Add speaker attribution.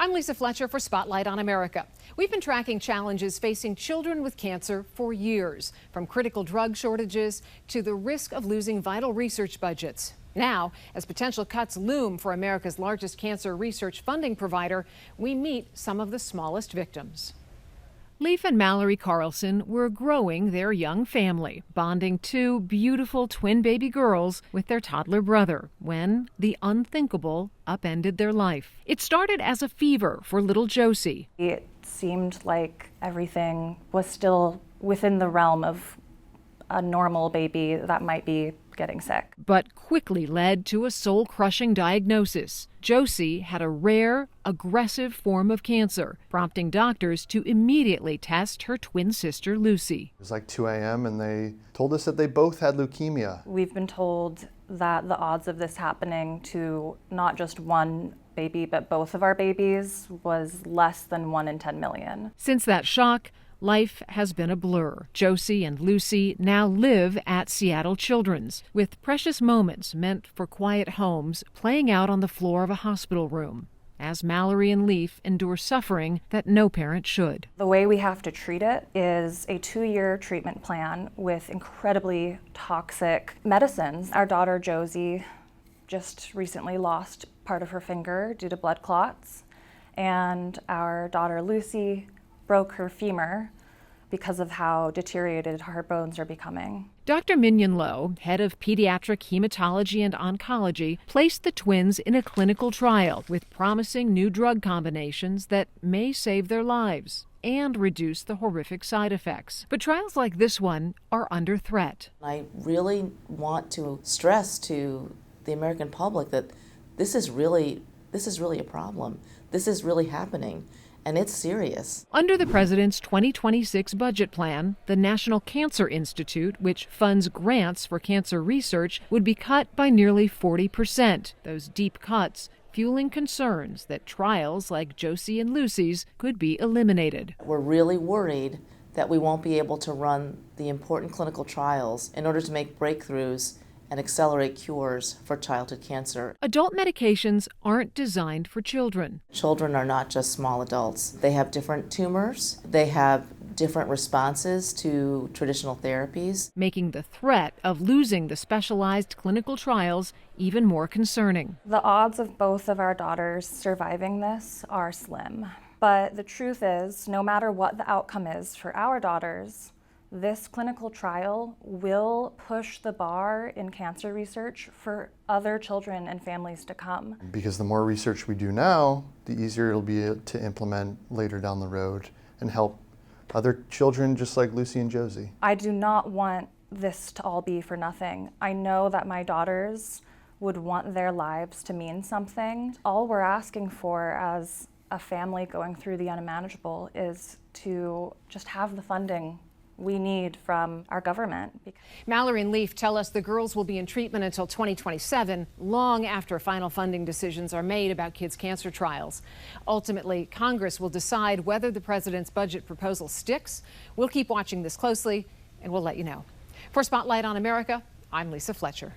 Speaker 1: I'm Lisa Fletcher for Spotlight on America. We've been tracking challenges facing children with cancer for years, from critical drug shortages to the risk of losing vital research budgets. Now, as potential cuts loom for America's largest cancer research funding provider, we meet some of the smallest victims. Leif and Mallory Carlson were growing their young family, bonding two beautiful twin baby girls with their toddler brother, when the unthinkable upended their life. It started as a fever for little Josie.
Speaker 2: It seemed like everything was still within the realm of a normal baby that might be getting sick.
Speaker 1: But quickly led to a soul-crushing diagnosis. Josie had a rare, aggressive form of cancer, prompting doctors to immediately test her twin sister, Lucy.
Speaker 3: It was like 2 a.m. and they told us that they both had leukemia.
Speaker 2: We've been told that the odds of this happening to not just one baby, but both of our babies was less than 1 in 10 million.
Speaker 1: Since that shock, life has been a blur. Josie and Lucy now live at Seattle Children's, with precious moments meant for quiet homes playing out on the floor of a hospital room, as Mallory and Leif endure suffering that no parent should.
Speaker 2: The way we have to treat it is a 2-year treatment plan with incredibly toxic medicines. Our daughter Josie just recently lost part of her finger due to blood clots, and our daughter Lucy broke her femur because of how deteriorated her bones are becoming.
Speaker 1: Dr. Minion Lowe, head of pediatric hematology and oncology, placed the twins in a clinical trial with promising new drug combinations that may save their lives and reduce the horrific side effects. But trials like this one are under threat.
Speaker 4: I really want to stress to the American public that this is really a problem. This is really happening. And it's serious.
Speaker 1: Under the president's 2026 budget plan, the National Cancer Institute, which funds grants for cancer research, would be cut by nearly 40%. Those deep cuts fueling concerns that trials like Josie and Lucy's could be eliminated.
Speaker 4: We're really worried that we won't be able to run the important clinical trials in order to make breakthroughs and accelerate cures for childhood cancer.
Speaker 1: Adult medications aren't designed for children.
Speaker 4: Children are not just small adults. They have different tumors. They have different responses to traditional therapies,
Speaker 1: making the threat of losing the specialized clinical trials even more concerning.
Speaker 2: The odds of both of our daughters surviving this are slim. But the truth is, no matter what the outcome is for our daughters, this clinical trial will push the bar in cancer research for other children and families to come.
Speaker 3: Because the more research we do now, the easier it'll be to implement later down the road and help other children just like Lucy and Josie.
Speaker 2: I do not want this to all be for nothing. I know that my daughters would want their lives to mean something. All we're asking for as a family going through the unimaginable is to just have the funding we need from our government.
Speaker 1: Mallory and Leif tell us the girls will be in treatment until 2027, long after final funding decisions are made about kids' cancer trials. Ultimately, Congress will decide whether the president's budget proposal sticks. We'll keep watching this closely, and we'll let you know. For Spotlight on America, I'm Lisa Fletcher.